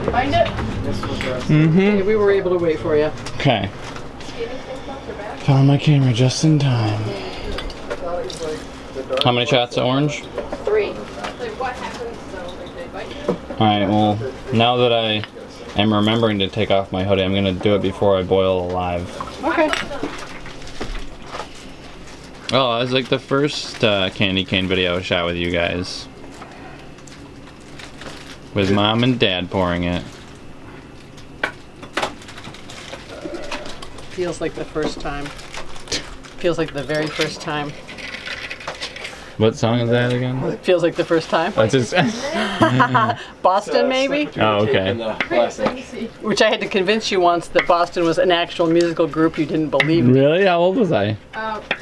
Find it? Mm-hmm. We were able to wait for you. Okay. Found my camera just in time. How many shots of orange? 3. Alright, well, now that I am remembering to take off my hoodie, I'm going to do it before I boil alive. Okay. Oh, it was like the first candy cane video I shot with you guys. With Mom and Dad pouring it. Feels like the first time. Feels like the very first time. What song is that again? Feels like the first time. That's just Boston, maybe? Oh, okay. Which I had to convince you once that Boston was an actual musical group you didn't believe in. Really? How old was I?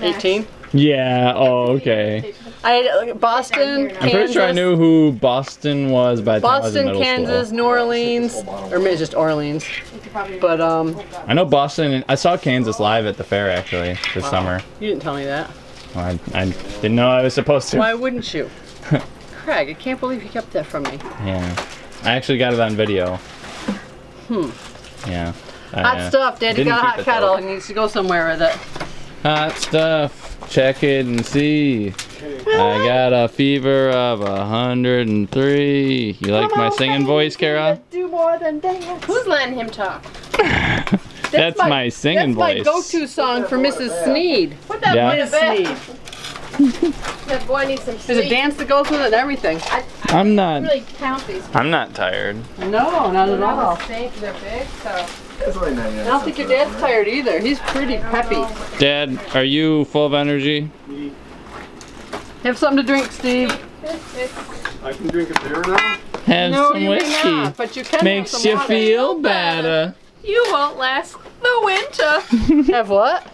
18? Yeah, oh, okay. I had Boston, I'm pretty sure I Kansas, knew who Boston was by the time I was in Boston, middle Kansas, school. New Orleans, or maybe just Orleans. But I know Boston, and I saw Kansas live at the fair actually this summer. you didn't tell me that. Well, I didn't know I was supposed to. Why wouldn't you? Craig, I can't believe you kept that from me. Yeah. I actually got it on video. Yeah. Hot stuff. Daddy didn't got a keep hot it, kettle. though. He needs to go somewhere with it. Hot stuff. Check it and see. I got a fever of 103. You like my singing voice, Kara? Do more than dance. Who's letting him talk? That's my singing voice. That's my go-to song for Mrs. Sneed. Put that Yeah. boy to Miss bed. Sneed. That boy needs some sleep. There's a dance that goes with it and everything. I'm not. Really count these. I'm not tired. No, not at all. They're big, so. I don't think your dad's tired either. He's pretty peppy. Dad, are you full of energy? Have something to drink, Steve. I can drink a beer now? Have No, some you may whiskey. not, but you can Makes have some you water. feel better. You won't last the winter. Have what?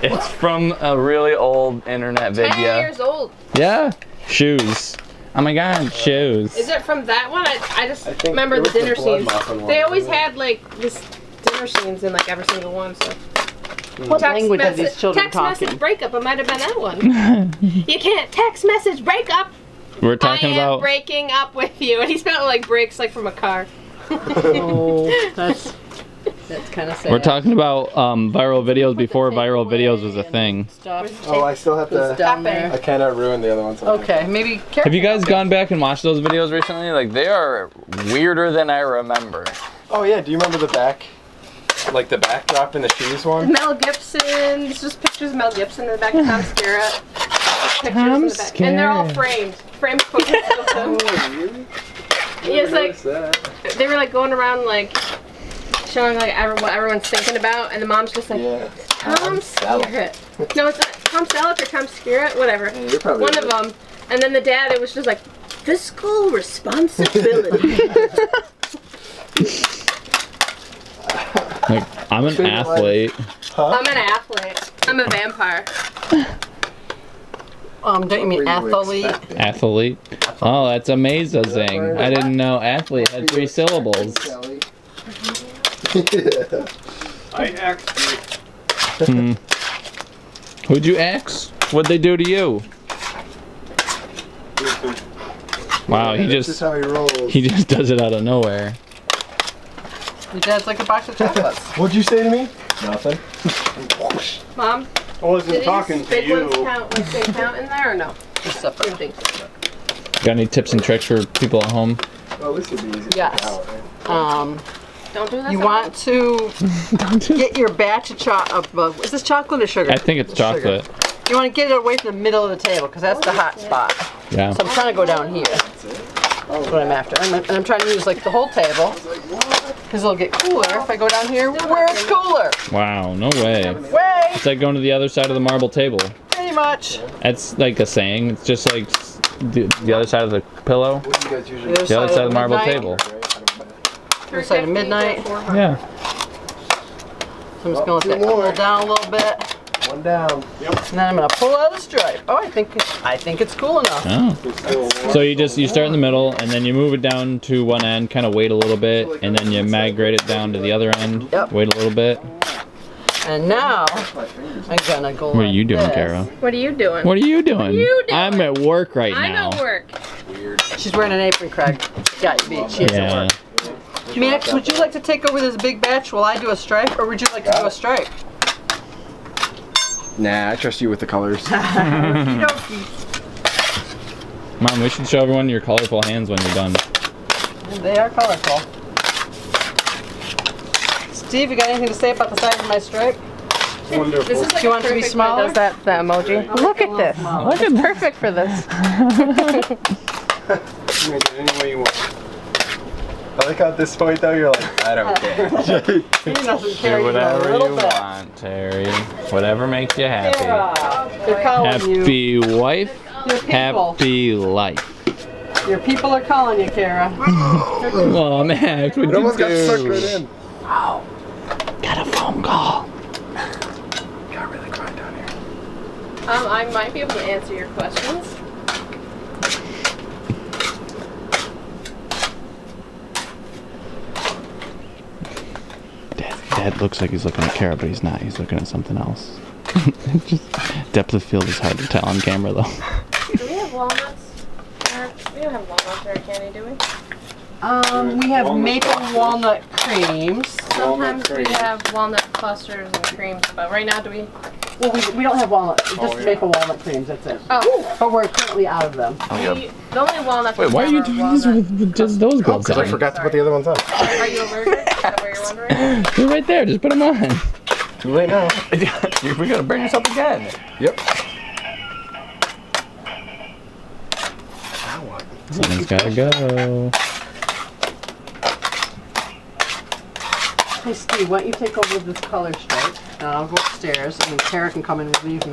It's from a really old internet 10 video. years old. Yeah. Shoes. Oh my god, shoes. Is it from that one? I just think remember it the was the dinner blood scenes. muffin one. They always had like this dinner scenes in like every single one. So. What language are these children text talking? message breakup. It might have been that one. You can't text message breakup. We're talking I am about breaking up with you, and he spelled like breaks like from a car. Oh, that's kind of sad. we're talking about viral videos before viral videos was a thing. Stuff Oh, I still have that's to. down there. I cannot ruin the other ones. Okay, maybe. Have you guys gone back and watched those videos recently? Like they are weirder than I remember. Oh yeah, do you remember the back? Like the backdrop in the shoes one? Mel Gibson. It's just pictures of Mel Gibson in the back of Tom Skerritt. Pictures in the back. And they're all framed. Framed photos of them. Really? It's like That. they were like going around like showing like what everyone's thinking about, and the mom's just like Yeah. Tom Skerritt. No, it's not Tom Selleck or Tom Skerritt, whatever. Yeah, you're probably One of them. And then the dad, it was just like fiscal responsibility. Like I'm an athlete. I'm an athlete. I'm a vampire. Don't you mean athlete? Athlete. Oh, that's amazing. I didn't know athlete had 3 syllables. I actually. Who'd you ask? What'd they do to you? Wow, he This is just how he rolls. does it out of nowhere. Your dad's like a box of chocolates. What'd you say to me? Nothing. Mom, I wasn't did talking these to big you. ones count? Like they count in there or no? Just I separate. don't think so. Got any tips and tricks for people at home? Well, this would be easy to Yes. pick out, right? Don't do that. You want to get your batch of chocolate. Is this chocolate or sugar? I think it's Sugar. chocolate. You want to get it away from the middle of the table because that's the hot spot. Yeah. So I'm trying to go down here. That's what I'm after. And I'm trying to use like the whole table because it'll get cooler if I go down here where it's cooler. Wow, no way. Way, It's like going to the other side of the marble table. pretty much. That's like a saying. It's just like the other side of the pillow. What do you guys usually The other side of the marble midnight. table. Other side of midnight. Yeah. So I'm just going to let that cool down a little bit. One down. And then I'm going to pull out a stripe. Oh, I think it's cool enough. Oh. So you start in the middle and then you move it down to one end, kind of wait a little bit, and then you migrate it down to the other end. Yep. Wait a little bit. And now I'm gonna go. What are you doing, like this. Kara? What are you doing? What are you doing? What are you doing? I'm at work right I'm now. at work. She's wearing an apron, Craig. Got you beat. She's at Yeah. work. Max, would you like to take over this big batch while I do a stripe, or would you like to do a stripe? Nah, I trust you with the colors. Mom, we should show everyone your colorful hands when you're done. They are colorful. Steve, you got anything to say about the size of my stripe? Wonderful. This is like You want it to be perfect smaller? when it does that emoji. Look at this. Look It's perfect for this. You make it any way you want. I like how at this point though you're like, I don't care. He doesn't care Do even a whatever little you bit. want, Terry. Whatever makes you happy. They're calling you. Happy wife, Your people. happy life. Your people are calling you, Kara. Oh, Max, what'd It you almost got do? sucked right in. Got a phone call. Got really quiet down here. I might be able to answer your questions. Dad looks like he's looking at Kara, but he's not. He's looking at something else. Just depth of field is hard to tell on camera, though. Do we have walnuts? We don't have walnuts in our candy, do we? We have maple walnut creams. Sometimes we have walnut clusters and creams, but right now do we? Well, we don't have walnut, just maple walnut creams, that's it. Oh, But we're currently out of them. the only walnuts. Wait, why are you doing this with just those gloves Because I on? forgot to put the other ones on. Are you allergic? Is that what you're wondering? They're right there. Just put them on. Too late now. We're gonna burn yourself again. Yep. Now what? Someone's gotta go. Hey Steve, why don't you take over this color stripe, and I'll go upstairs, and then Kara can come and relieve me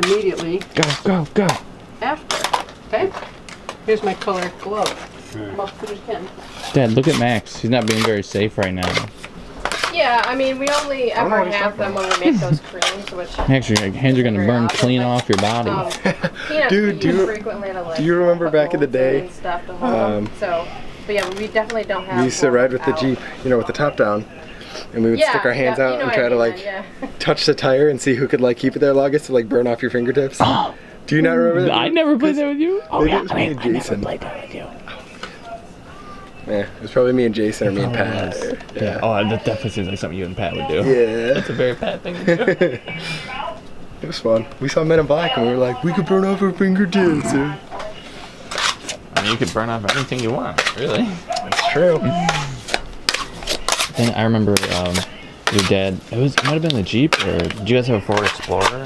immediately Go. after. Okay? Here's my color glove. Come up as soon as you can. Dad, look at Max. He's not being very safe right now. Yeah, I mean, we only don't know ever what he's have them when we make those creams, which. Max, your hands are gonna burn clean off your body. Peanuts Dude, we do use you- frequently to, like, do you remember put back in the molds day, and stuff to hold them. So, but yeah, we definitely don't have. We used to one ride with the out. Jeep, you know, with the top down. And we would stick our hands out you know and what try I to mean like then, yeah. touch the tire and see who could like keep it there longest to like burn off your fingertips. Do you not remember that? I never played that with you. Oh Maybe yeah, it was me and Jason. played that with you. Yeah, it was probably me and Jason or me and Pat. Yeah. Oh, that definitely seems like something you and Pat would do. Yeah. It's a very Pat thing to do. It was fun. We saw Men in Black and we were like, we could burn off our fingertips. I mean, you could burn off anything you want, really. That's true. And I remember your dad. It might have been the Jeep, or did you guys have a Ford Explorer?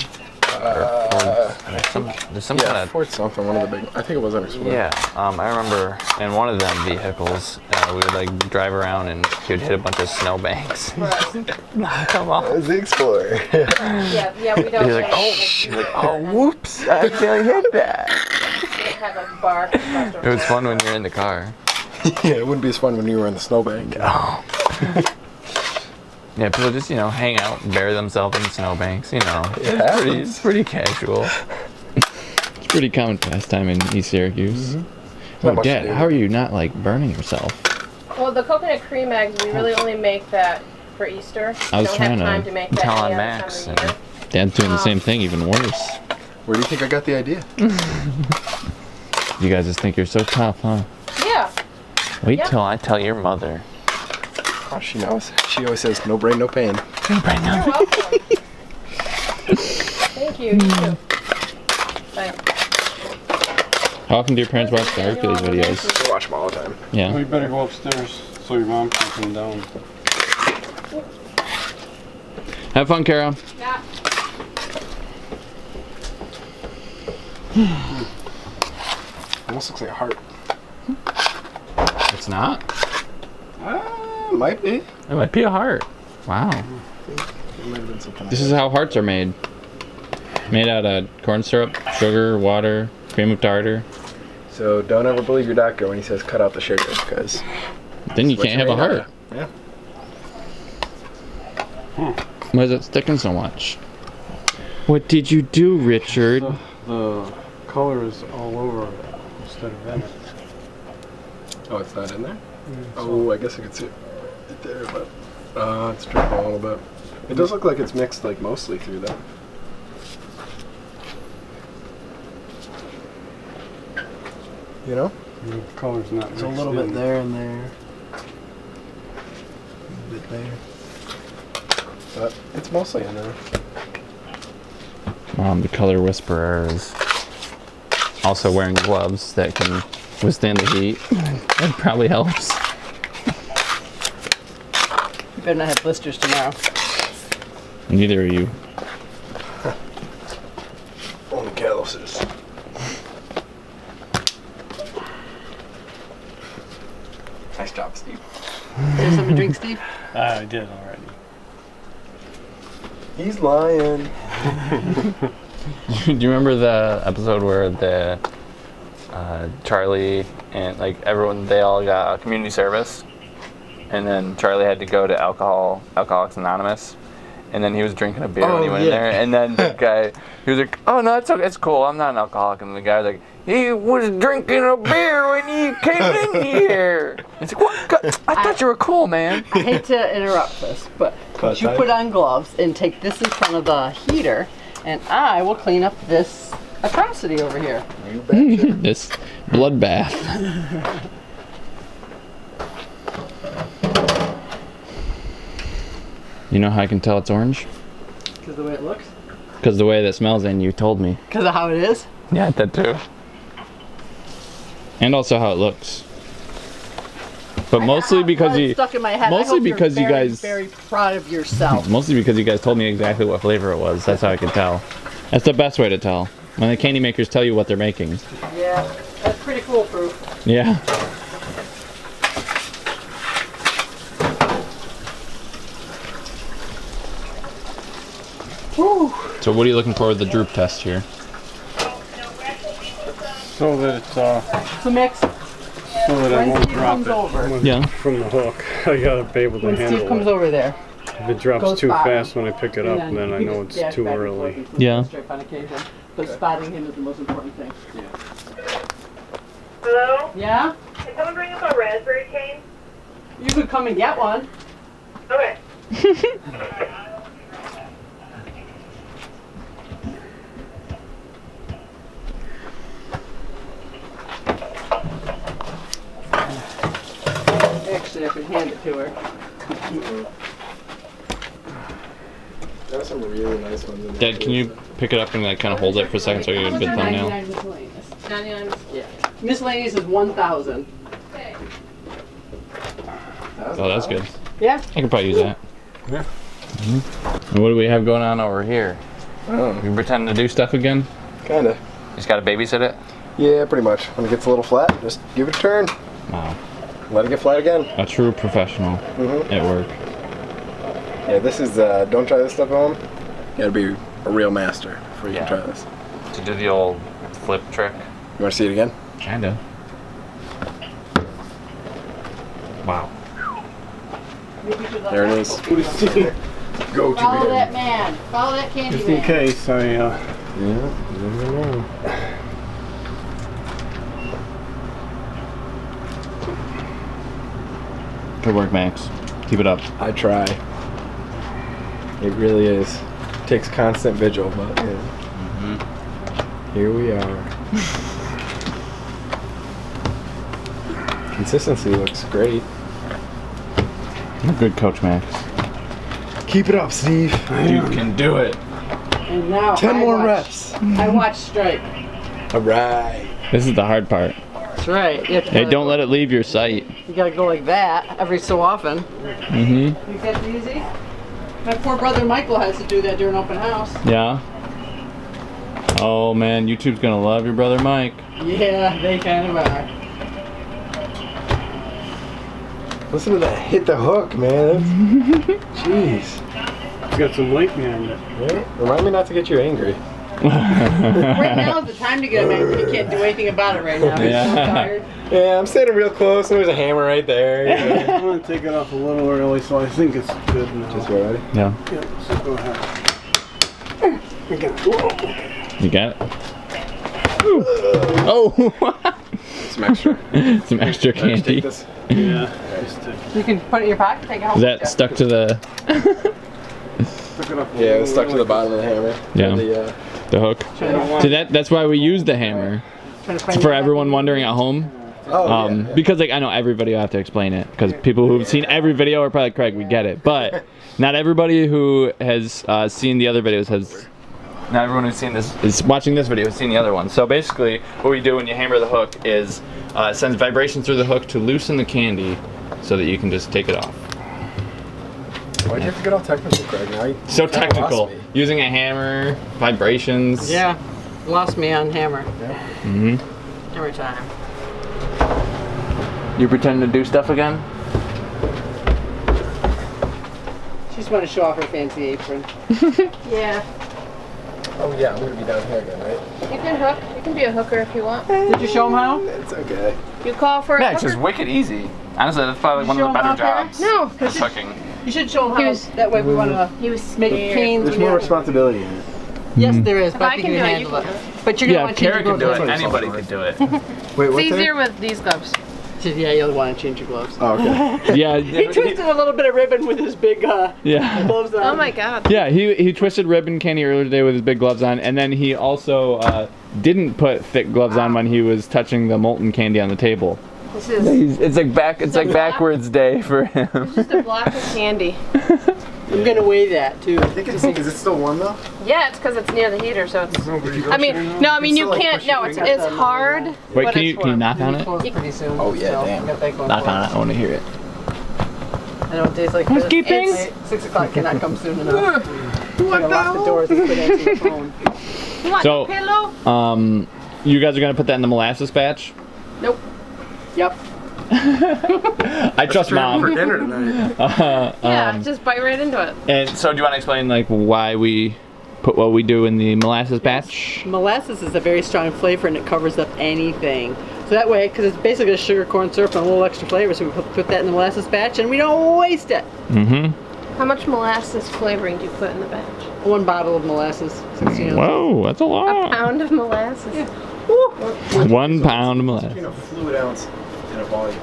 There's some Yeah, kind of. Ford something, one of the big, I think it was an Explorer. Yeah, I remember in one of them vehicles, we would like drive around and he would hit a bunch of snowbanks. Come on. It was the Explorer. Yeah, we don't. He's like, oh, whoops! I accidentally hit that. Have a bar. It was fun when you're in the car. Yeah, it wouldn't be as fun when you were in the snowbank. Oh. Yeah, people just, hang out and bury themselves in snowbanks, It's pretty casual. It's pretty common pastime in East Syracuse. Not Oh, much to Dad, do. how are you not, burning yourself? Well, the coconut cream eggs, we really only make that for Easter. I was don't trying have time to to make that tell any on other Max, time of year. Dad's doing the same thing, even worse. Where do you think I got the idea? You guys just think you're so tough, huh? Yeah. Wait Yeah. till I tell your mother. Oh, she knows. She always says, no brain, no pain. You're welcome. Thank you. You too. Bye. How often do your parents watch the Hercules videos? I watch them all the time. Yeah. We better go upstairs so your mom can come down. Have fun, Kara. Yeah. Almost looks like a heart. It's not. Might be. It might be a heart. Wow. It might have been something. This is how hearts are made. Made out of corn syrup, sugar, water, cream of tartar. So don't ever believe your doctor when he says cut out the sugar, because Then you can't have a heart. Yeah. Why is it sticking so much? What did you do, Richard? The color is all over it instead of in it. Oh, it's not in there? Oh, I guess I could see it right there, but it's dripping a little bit. It does look like it's mixed mostly through though. You know? The color's not There's a mixed little bit in. there and there. there. But it's mostly in there. The color whisperer is also wearing gloves that can withstand the heat. That probably helps. You better not have blisters tomorrow. Neither are you. Only calluses. Nice job, Steve. Here's something to drink, Steve. I did already. He's lying. Do you remember the episode where the Charlie and like everyone, they all got community service, and then Charlie had to go to Alcoholics Anonymous, and then he was drinking a beer when he went in there, and then the guy, he was like, "Oh no, it's okay, it's cool, I'm not an alcoholic," and the guy was like, "He was drinking a beer when he came in here." It's like, "What? I thought you were cool, man." I hate to interrupt this, but could you put on gloves and take this in front of the heater, and I will clean up this atrocity over here. You betcha. This bloodbath. You know how I can tell it's orange? Because of the way it looks? Because the way that smells, and you told me. Because of how it is? Yeah, that too. And also how it looks. But mostly because you stuck in my head. mostly I hope because you're you very, guys very proud of yourself. mostly because you guys told me exactly what flavor it was. That's how I can tell. That's the best way to tell. When the candy makers tell you what they're making. Yeah, that's pretty foolproof. Yeah. Whew. So what are you looking for with the droop test here? So that it's So mix. so that I When won't Steve drop comes it over. Yeah. from the hook. I gotta be able to When handle Steve comes it. over there. If it drops goes too by. fast when I pick it up, then I you know just it's dash too back and early. forth and Yeah. strip on occasion. But spotting him is the most important thing. Hello? Yeah? Can someone bring up a raspberry cane? You could come and get one. Okay. Actually, I could hand it to her. There's some really nice ones in there. Dad, can you pick it up and like kind of hold it for a second so you get a good thumbnail? 99 miscellaneous. 99, yeah. Miscellaneous is 1,000. Oh, that's good. Yeah? I could probably use that. Yeah. And what do we have going on over here? Oh, You pretending to do stuff again? kinda. Just gotta babysit it? Yeah, pretty much. When it gets a little flat, just give it a turn. Wow. Let it get flat again. A true professional at work. Yeah, this is, don't try this stuff at home. You gotta be a real master before you Yeah. can try this. To do the old flip trick? You wanna see it again? Kinda. Wow. There it is. Go to Follow man. that man. Follow that candy Just in man. case I Yeah, you never know. Good work, Max. Keep it up. I try. It really is. Takes constant vigil, but yeah. Here we are. Consistency looks great. Good coach, Max. Keep it up, Steve. You can do it. And now 10 I more watch- reps. I watch strike. All right. This is the hard part. That's right. You have to Hey, don't let it leave your sight. You gotta go like that every so often. Mm-hmm. Think that's easy? My poor brother Michael has to do that during open house. Yeah. Oh man, YouTube's gonna love your brother Mike. Yeah, they kind of are. Listen to that. Hit the hook, man. Jeez. It's got some weight behind it. Yeah. Remind me not to get you angry. Right now is the time to get him angry. He can't do anything about it right now. He's Yeah. so tired. Yeah, I'm standing real close. There's a hammer right there. I'm gonna take it off a little early, so I think it's good now. Just ready? Yeah. Yeah, so go ahead. You got it? Oh! Some extra. Some extra Just candy. take this. Yeah, just You can put it in your pocket, take it home. Is that stuck to the pick it up. a Yeah, little it's stuck to the early. bottom of the hammer. Yeah. The, hook? See, that's why we use the hammer. Trying to find For the- everyone wondering at home, Because like I know every video I have to explain it because people who've seen every video are probably like, Craig, we get it, but not everybody who has seen the other videos has. Not everyone who's seen this is watching this video has seen the other one. So basically, what we do when you hammer the hook is it sends vibrations through the hook to loosen the candy, so that you can just take it off. Why'd you have to get all technical, Craig? Now you So kinda technical, lost me. using a hammer, vibrations. Yeah, lost me on hammer. Mm-hmm. Every time. You pretend to do stuff again? She just want to show off her fancy apron. Yeah. Oh yeah, I'm gonna be down here again, right? You can hook. You can be a hooker if you want. Did you show him how? It's okay. You call for a Max, hooker. it's wicked easy. Honestly, that's probably one of the show him better how, Karen? jobs. No, Is hooking. You should show him He how. was- That way we want to he was make scared. canes. There's when more you're- responsibility in it. Yes, there is. If But I can do it, you handle can do it. But you're gonna Yeah, want to change Kara your can do gloves. it. That's Anybody fine. could do it. Wait, It's what's easier with these gloves. Yeah, you'll want to change your gloves. Oh, okay. Yeah. He twisted a little bit of ribbon with his big Yeah. gloves on. Oh my god. Yeah, he twisted ribbon candy earlier today with his big gloves on, and then he also didn't put thick gloves on when he was touching the molten candy on the table. This is It's like backwards day for him. just a block of candy. I'm gonna weigh that too. I think it's, is it still warm though? Yeah, it's because it's near the heater, so it's. I mean, you can't. No, it's hard. Wait, but can it's you warm. knock on it? Close pretty soon. Oh, yeah, so damn. I got that going Knock for on us. it. I want to hear it. I know days like this. Housekeeping? It's 6 o'clock cannot come soon enough. What the lock the doors and quit answering the phone. You want So- a pillow? You guys are gonna put that in the molasses batch? Nope. Yep. I trust For mom. dinner tonight. Yeah, just bite right into it. And so, do you want to explain like why we put what we do in the molasses batch? Molasses is a very strong flavor and it covers up anything. So that way, because it's basically just sugar, corn syrup, and a little extra flavor, so we put that in the molasses batch and we don't waste it. Mm-hmm. How much molasses flavoring do you put in the batch? 1 bottle of molasses, 16 ounces. Whoa, that's a A lot. pound of molasses. Yeah. 1 pound of molasses. You know, fluid ounce in a volume.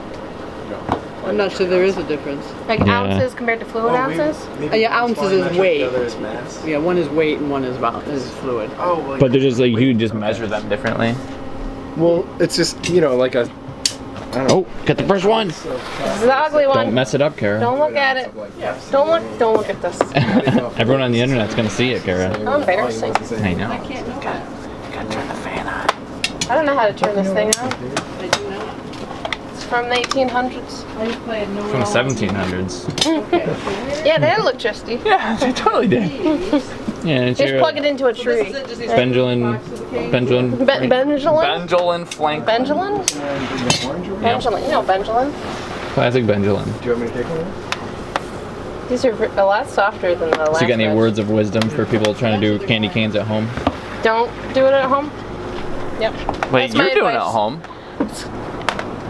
I'm not sure there is a difference. Like Yeah. ounces compared to fluid ounces? Yeah, ounces is weight. The other is mass. Yeah, one is weight and one is fluid. Oh, like, But they're just like you just measure them differently. well, it's just like a. I don't know. Oh, get the first one. This is the ugly Don't one. mess it up, Kara. Don't look at it. Don't look at this. Everyone on the internet's gonna see it, Kara. How embarrassing. I know. Can't do that. I don't know how to turn this thing on. I do not. It's from the 1800s. I just play it no From the 1700s. Yeah, they had electricity. Yeah, they totally did. Yeah, it's Just your plug it into a tree. Benjamin. Benjamin? Benjamin flank. Benjamin? Benjamin. You know Benjamin. Classic Benjamin. Do you want me to take one? These are a lot softer than the last So you got any batch. words of wisdom for people trying to do candy canes at home? Don't do it at home. Yep. Wait, That's my you're doing it at advice. home?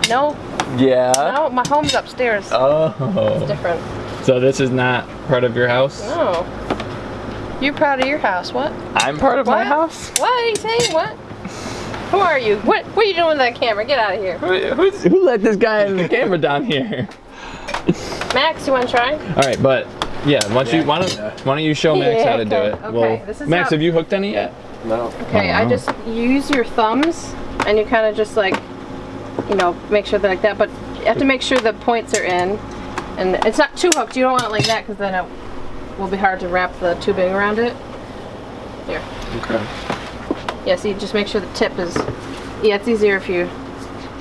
No, Yeah. no, my home's upstairs. Oh. Different. So this is not part of your house? No. You're proud of your house. What? I'm part of my What? house? What are you saying? What? Who are you? What are you doing with that camera? Get out of here. Who let this guy in the camera down here? Max, you want to try? All right, but yeah, why don't you show Max how to do it? Okay, this is Max, how- have you hooked any yet? No. Okay, I just use your thumbs and you kind of just like, make sure they're like that, but you have to make sure the points are in. And it's not too hooked. You don't want it like that because then it will be hard to wrap the tubing around it. Here. Okay. Yeah, so you just make sure the tip is, it's easier if you,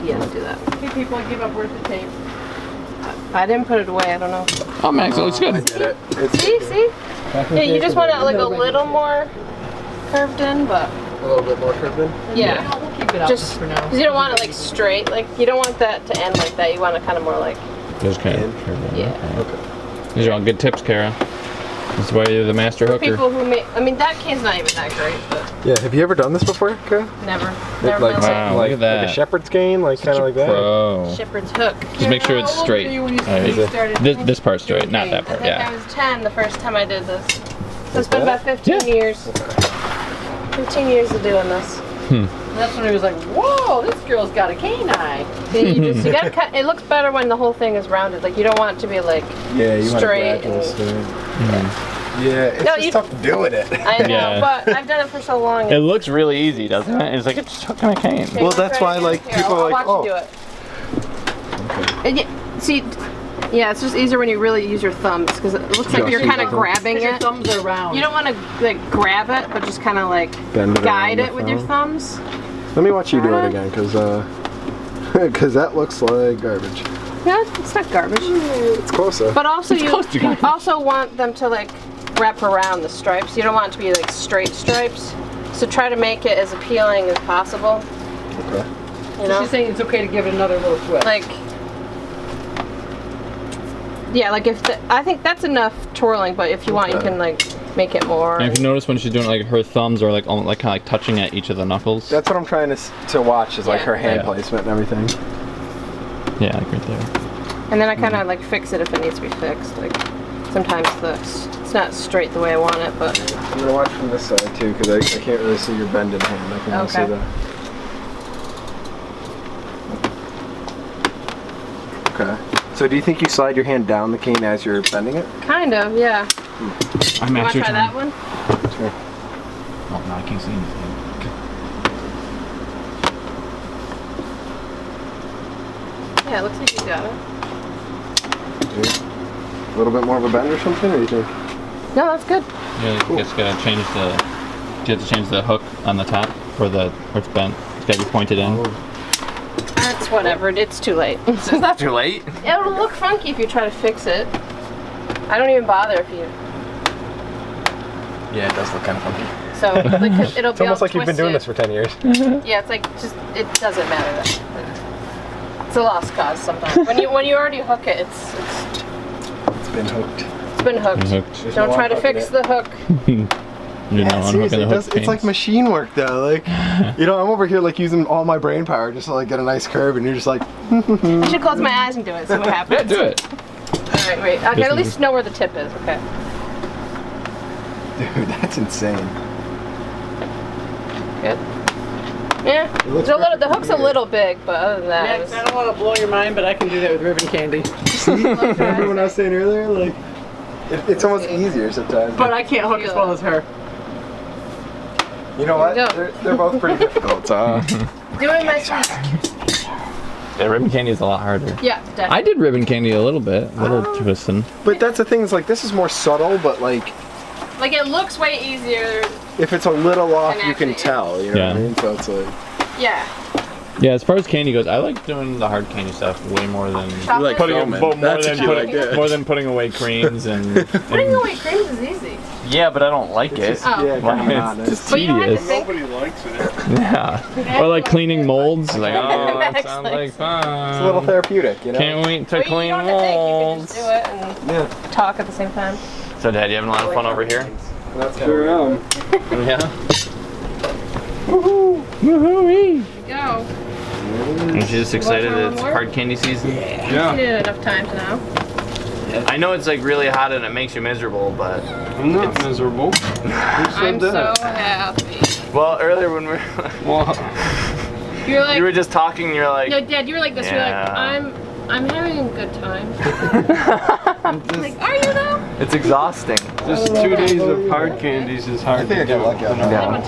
do that. Hey people, give up worth the tape. I didn't put it away, I don't know. Oh, Max, it looks I good. did it. It's See? Yeah, you just want it like a little more curved in, but a little bit more curved in. yeah. We'll keep it up Just for now. because you don't want it like straight, like you don't want that to end like that. You want it kind of more like, Just kind of. yeah. These are all good tips, Kara. That's why you're the master hooker. People who make, that cane's not even that great, but Yeah. Have you ever done this before, Kara? never Like, really. Wow, look at that. Like a shepherd's cane, like kind of like that. Pro. Shepherd's hook. Just make sure it's How old were straight. you when you All right. started? This part's straight, not that I part. think I Yeah. was 10 the first time I did this. So it's been that? about 15 Yeah. years. 15 years of doing this. That's when he was like, whoa, this girl's got a canine. See, you gotta cut. It looks better when the whole thing is rounded. Like you don't want it to be like Yeah, you straight. want it And, Yeah, it's No, just you- tough to do with it. I know, Yeah. but I've done it for so long. It looks really easy, doesn't it? It's like it's just hooking a cane. Okay, Well, let's that's try why, it like, again. people I'll are like, watch oh. you do it. See, yeah, it's just easier when you really use your thumbs because it looks like you're kind of grabbing Your it. thumbs are round. You don't want to like grab it, but just kind of like Bend it guide around it the with your thumb. thumbs. Let me watch you do it again, because that looks like garbage. Yeah, it's not garbage. It's closer. But also you close to garbage. also want them to like wrap around the stripes. You don't want it to be like straight stripes. So try to make it as appealing as possible. Okay. You So know? she's saying it's okay to give it another little twist. Like, yeah, like I think that's enough twirling, but if you want, you can like make it more. And if you notice when she's doing it, like her thumbs are like almost like kind of like touching at each of the knuckles. That's what I'm trying to watch, is like Yeah. her hand Yeah. placement and everything. Yeah, like right there. And then I kind of like fix it if it needs to be fixed. Like sometimes it's not straight the way I want it, but I'm gonna watch from this side too, because I can't really see your bended hand. I can only see Okay. the. Okay. So do you think you slide your hand down the cane as you're bending it? kind of, yeah. I'm You want to actually try that one? Sure. Oh, no, I can't see anything. Yeah, it looks like you got it. A little bit more of a bend or something, or you think? No, that's good. Yeah, you just gotta change the. You have to change the hook on the top where it's bent. It's gotta be pointed in. That's whatever. It's too late. So that's, Too late. it'll look funky if you try to fix it. I don't even bother if you. Yeah, it does look kind of funky. So like, it'll It's be almost all like you've been doing this twisted. for 10 years. Yeah, it's like just it doesn't matter. That it's a lost cause sometimes. when you already hook it, it's It's been hooked. been hooked. Hooked. There's Don't no try to unhooking fix it. the hook. You're not unhooking the hook. it's like machine work though. Like, you know, I'm over here like using all my brain power just to like get a nice curve, and you're just like, I should close my eyes and do it. See what happens. Yeah, do it. All right, wait. I can at least know where the tip is. Okay. dude, that's insane. Good. Yeah. looks The perfect hook's to a me. little big, but other than that, Yeah, it 'cause was, I don't want to blow your mind, but I can do that with ribbon candy. Remember when I was saying earlier, like, it's almost easier sometimes. But I can't hook as well as her. you know what? Here you go. They're both pretty difficult. doing my Yeah, ribbon candy is a lot harder. yeah, I definitely. did ribbon candy a little bit, a little twisting. But that's the thing, is like, this is more subtle, but like, Like it looks way easier. if it's a little off, And you can actually- tell. You know what I Yeah. mean? So it's like, Yeah. Yeah, as far as candy goes, I like doing the hard candy stuff way more than Chocolate. filming. That's what you like, yeah. more than putting away creams and Putting away creams is easy. yeah, but I don't like it. Oh. yeah, Like, kind of it's monotonous. just But you don't have to tedious. think. Nobody likes it. Yeah. Or like cleaning molds. Like, oh, that Max sounds likes like it. fun. It's a little therapeutic, you know? Can't wait to But you clean don't have to think. You can molds. just do it and Yeah. talk at the same time. So, Dad, you having a lot of fun over here? That's sure am. Yeah. Go. And she's just excited Want that it's more? hard candy season. You did it enough times now. I know it's like really hot and it makes you miserable, but I'm not miserable. Who I'm said so that? happy. well, earlier when Well, You're like, you were just talking, you're like, no, Dad, you were like this. Yeah. You're like, I'm having a good time. I'm just, Like, are you though? it's exhausting. just 2 days of hard candies is hard think I to got do. lucky on that. That Yeah. one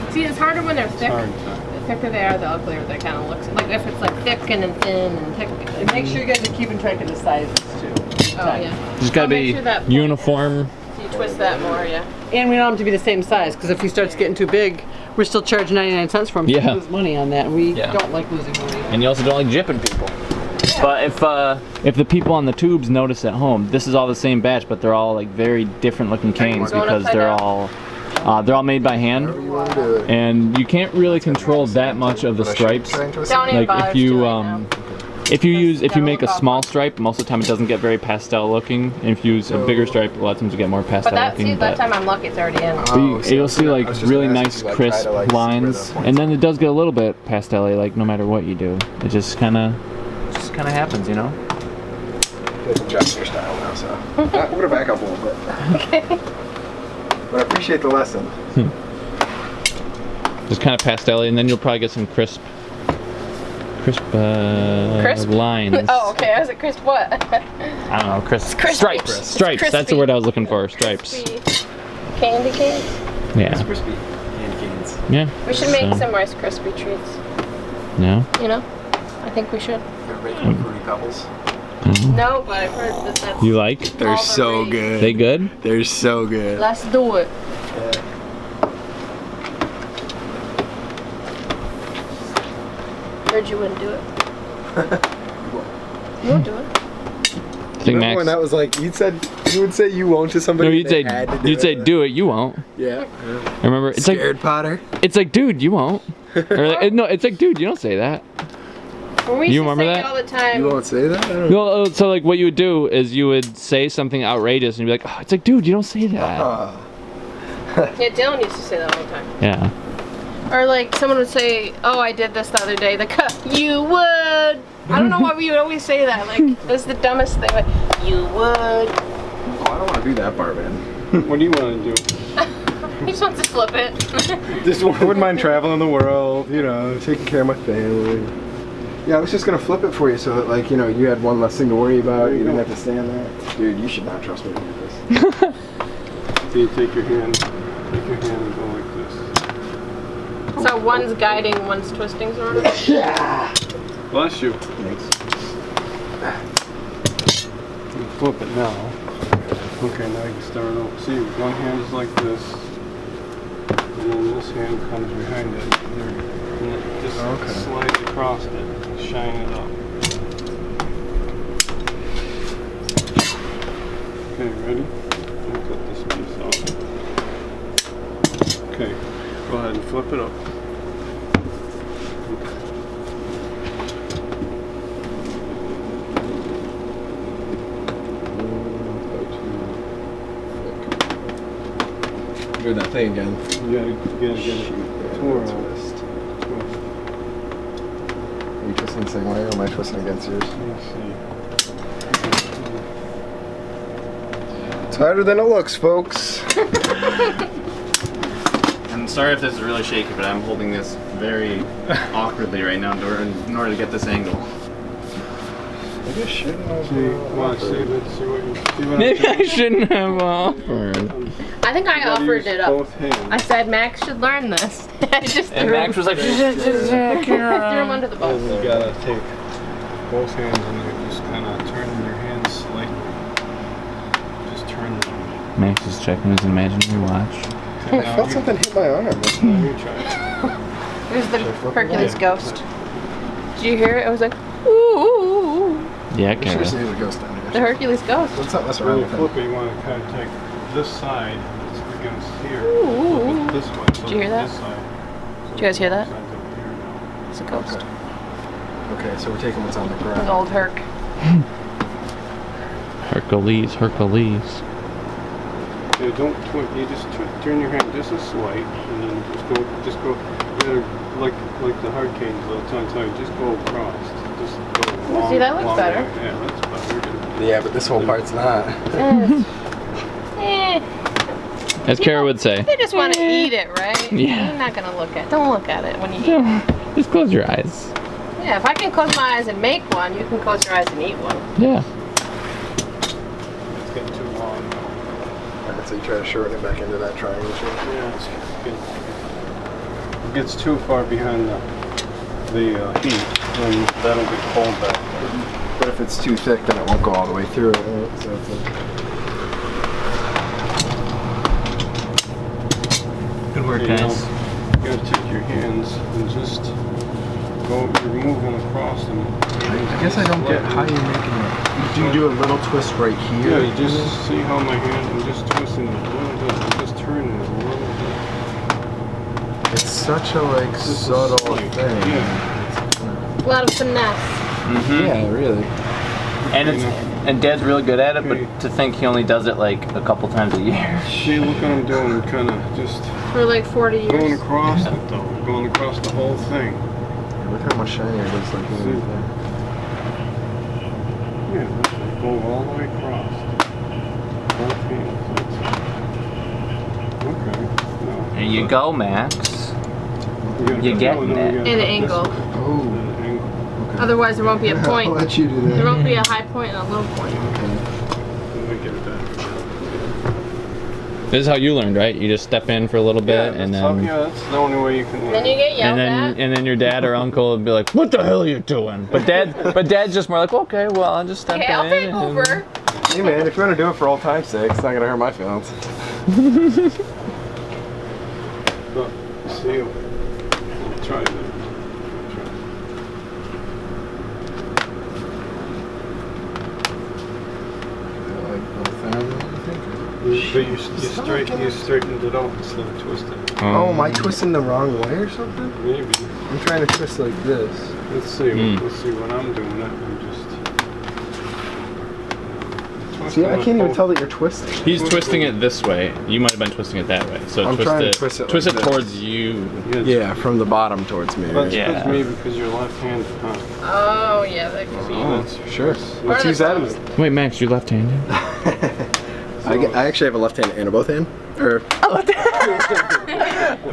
too. See, it's harder when they're thick. Hard. The thicker they are, the uglier they kind of looks. Like if it's like thick and then thin and thick. And make sure you guys are keeping track of the sizes too. Oh yeah. Just gotta Oh, make be sure that point uniform. So you twist that more, yeah. And we don't have to be the same size, because if he starts getting too big, we're still charging 99 cents for him. Yeah. We lose money on that, and we Yeah. don't like losing money. And you also don't like jipping people. But if the people on the tubes notice at home, this is all the same batch, but they're all like very different looking canes Going because upside they're all made by hand, You want to do it. and you can't really control that much of the stripes. Don't even Like bother if you doing it now. if you Gotta make a look small awful. stripe, most of the time it doesn't get very pastel looking. And if you use a bigger stripe, a lot of times you get more pastel But that, looking. see, that time I'm lucky it's already in. But you'll see like I was just really gonna ask nice you, like, try crisp to, like, see where the lines, points and then it does get a little bit pastel-y, like no matter what you do. It just kind of happens, you know. It's adjust your style now, so. I'm gonna back up a little bit. Okay. But I appreciate the lesson. Just kind of pastel-y, and then you'll probably get some crisp Crisp? lines. Oh, okay. I was like, crisp what? I don't know, crisp crispy. stripes. It's Stripes. That's the crispy. word I was looking for. Stripes. Crispy candy canes. Yeah. Crispy candy canes. Yeah. We should make So, some Rice Krispie treats. Yeah. You know? I think we should. They're making fruity pebbles. No, but I've heard that that's You like? They're all the so rage. good. They good? They're so good. Let's do it. Heard you wouldn't do it. You won't do it. I think Remember Max. when that was like, you would say you won't to somebody? No, you'd they say had to do you'd say it. do it. You won't. Yeah. I remember. It's Scared Potter. it's like, dude, you won't. Or like, no, it's like, dude, you don't say that. Well, we You used to remember say that? it all the time. You won't say that? I don't No, so like what you would do is you would say something outrageous and you'd be like, oh, it's like, dude, you don't say that. Yeah, Dylan used to say that all the time. Yeah. Or like someone would say, "Oh, I did this the other day." Like, you would. I don't know why we would always say that. Like, that's the dumbest thing. Like, you would. Oh, I don't want to do that part, man. What do you want to do? He just wants to flip it. Just wouldn't mind traveling the world, you know, taking care of my family. Yeah, I was just gonna flip it for you so that, like, you know, you had one less thing to worry about. You didn't have to stand there. Dude, you should not trust me to do this. So you take your hand and go like this. So one's guiding, one's twisting, sort of. Bless you. Thanks. You flip it now. Okay, now you can start over. See, one hand is like this, and then this hand comes behind it. And it just slides across it, shine it up. Okay, ready? I'll cut this piece off. Okay, go ahead and flip it up. Doing that thing again. You gotta get it. Twirl. Twist. Are you twisting the same way, or am I twisting against yours? Let's see. It's harder than it looks, folks. I'm sorry if this is really shaky, but I'm holding this very awkwardly right now in order to get this angle. Maybe I shouldn't have. See, let's see what you see what Maybe I shouldn't have offered. I think I offered it up. Both hands. I said Max should learn this. I just And threw Max was like, threw him under the bus. You gotta take both hands and you just kind of turn your hands slightly. Just turn them. Max is checking his imaginary watch. I felt something hit my arm. You try it. It was the Hercules ghost. Did you hear it? It was like, ooh. Yeah, We should Kara. have seen the ghost down The there. Hercules ghost. Let's not mess When around you with it. flip it, you want to kind of take this side that's against here. Ooh. Flip it this way. So Did you hear that? This side. Did you guys hear that? Side's over here now. It's a ghost. Okay, so we're taking what's on the It was ground. old Herc. Hercules. Yeah, don't twist. You just turn your hand just a slight, and then just go. You gotta, like the hurricanes, little tongue. Just go across. Just go. Long, See, that looks long better. way. Yeah, that's better. Yeah, but this whole part's not. Eh, As Kara would say. they just want to eat it, right? Yeah. You're not going to look at it. Don't look at it when you eat it. Just close your eyes. Yeah, if I can close my eyes and make one, you can close your eyes and eat one. Yeah. It's getting too long. Alright, so you try to shorten it back into that triangle shape. Yeah, it gets too far behind the heat, then that'll get cold back. But if it's too thick, then it won't go all the way through it. Right? So it's Good work, You guys. gotta take your hands and just go. You're moving across them. I guess I don't get how you're making it. Do you do a little twist right here? Yeah, you just see how my hand. I'm just twisting it a little bit. I'm just turning it a little bit. It's such a Just subtle slight. thing. Yeah. A lot of finesse. Yeah, really. And Dad's really good at it, but to think he only does it like a couple times a year. See, look what I'm doing. Kind of just For like 40 years. going across it though. Going across the whole thing. Look how much shinier it is. Like, See? Yeah, that's right. Go all the way across. Both hands. Okay. No. There you go, Max. You're getting it. At an angle. Oh. Angle. Otherwise, there won't be a point. I'll let you do that. There won't be a high point and a low point. Let me get it back. This is how you learned, right? You just step in for a little bit, and then that's the only way you can learn. Then you get yelled at. and then your dad or uncle would be like, "What the hell are you doing?" But dad's just more like, "Okay, well, I'll just step Okay, in." I'll take and- over. Hey man, if you want to do it for old time's sake, it's not gonna hurt my feelings. Look, see, I'll try that. But you straightened it out instead of twisted. Oh, am I twisting the wrong way or something? Maybe. I'm trying to twist like this. Let's see. Let's see what I'm doing. I'm just. See, I can't even tell that you're twisting. He's twisting it this way. You might have been twisting it that way. So I'm twist trying to it, twist it twist like it this. towards you. Yeah, from the bottom towards me. That's Yeah. me because you're left-handed, huh? Oh, yeah, that could be. Oh, sure. Let's the use that as. Wait, Max, you're left-handed. I actually have a left hand and a both hand. Or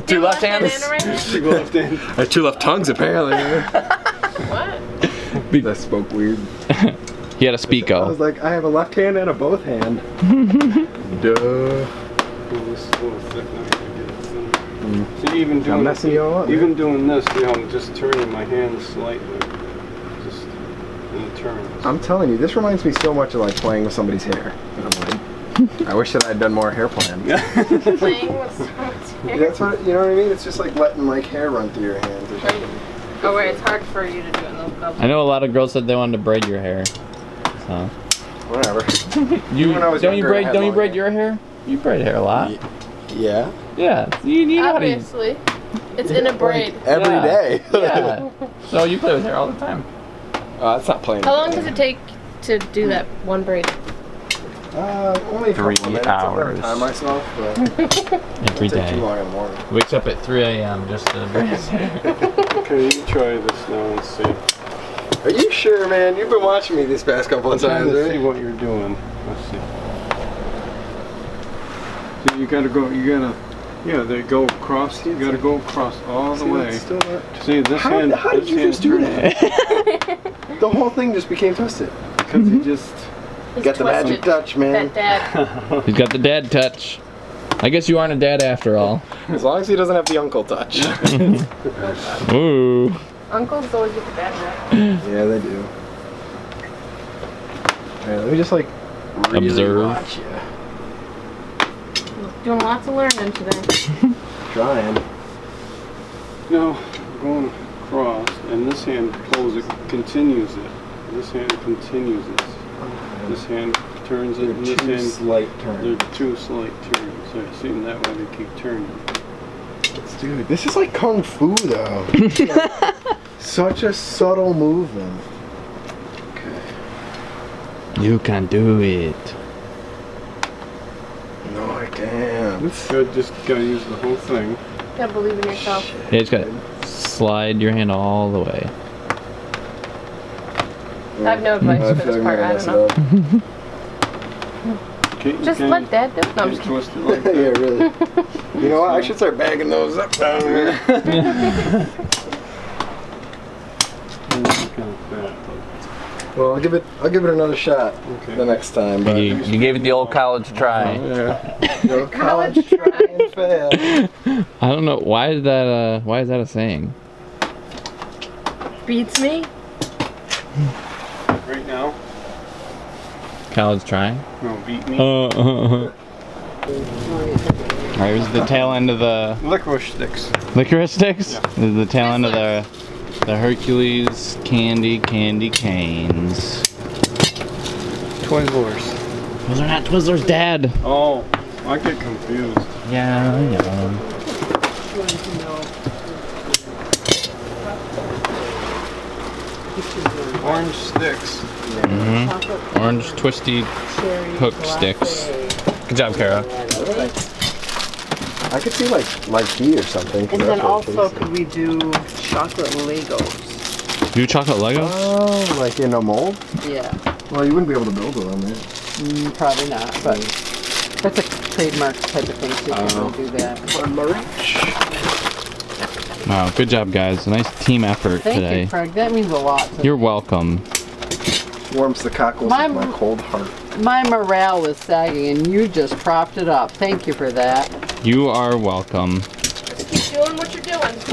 Two left hands. Two left-handed. I have two left tongues apparently. What? That spoke weird. He had a I speako. was like, I have a left hand and a both hand. Duh. Well, this is a little thick now. I gotta get it thin. See, even doing I'm messing you all up. even doing this, you know, I'm just turning my hand slightly, just and it turns. I'm telling you, this reminds me so much of like playing with somebody's hair. And I'm like, I wish that I'd done more hair plans. Playing with someone's hair. That's what, you know what I mean? It's just like letting like hair run through your hands or something. Oh, wait, it's hard for you to do it in those gloves. I know a lot of girls said they wanted to braid your hair. So Whatever. you When I was don't you younger, I braid had don't you long braid hair. your hair? You braid hair a lot. Yeah. Yeah, you know how to. Obviously. It's in a braid. Like, every Yeah. day. Yeah. So you play with hair all the time. That's not playing. How long does it take to do that one braid? Only a couple 3 of minutes. I'll never hours. time myself, but Every it takes too day. long in the morning. Wakes up at 3 a.m. just to braid his hair. Okay, you try this now and see. Are you sure, man? You've been watching me these past couple of Trying times, to see right? what you're doing. Let's see. So you gotta go. You gotta. Yeah, they go across. You gotta go across all the See, way. that's still not... See this How hand. did this you hand just do that? The whole thing just became twisted. Because you just. He's Got the magic twisted. touch, man. That dad. He's got the dad touch. I guess you aren't a dad after all. As long as he doesn't have the uncle touch. Ooh. Uncles always get the bad dad. Yeah, they do. Alright, let me just like really Observe. watch you. Doing lots of learning today. Trying. No, going across, and this hand pulls it, continues it. This hand continues it. This hand turns it, and this Two hand. slight turns. They're two slight turns. So see, and that way they keep turning. Dude, this is like kung fu though. Such a subtle movement. Okay. You can do it. No, I can't. It's good. Just gotta use the whole thing. Gotta believe in yourself. Yeah, just gotta slide your hand all the way. I have no advice for this part. I don't know. Just let dad do it. No, I'm just kidding. twist it like Yeah, that. really. You know what? I should start bagging those up down there. Well, I'll give it another shot Okay. the next time. But You gave it the old college try. yeah. Go college try and fail. I don't know why is that a saying? Beats me. Right now? College trying. No, beat me. Alright, here's the tail end of the Licorice sticks. licorice sticks. This is the tail end of the Hercules candy canes. Twizzlers. Those are not Twizzlers, Dad. Oh, I get confused. Yeah, I know. Orange sticks. Orange twisty hook sticks. Good job, Kara. I could see like tea or something. 'cause And then that's what it also, tastes could we do chocolate Legos? Do chocolate Legos? Oh, like in a mold? Yeah, Well, you wouldn't be able to build it on there. probably not, but that's a trademark type of thing, so you can do that. Wow, good job, guys. A nice team effort Thank today. you, Craig. That means a lot to You're welcome. warms the cockles My- of my cold heart. My morale was sagging and you just propped it up. Thank you for that. You are welcome. Just keep doing what you're doing.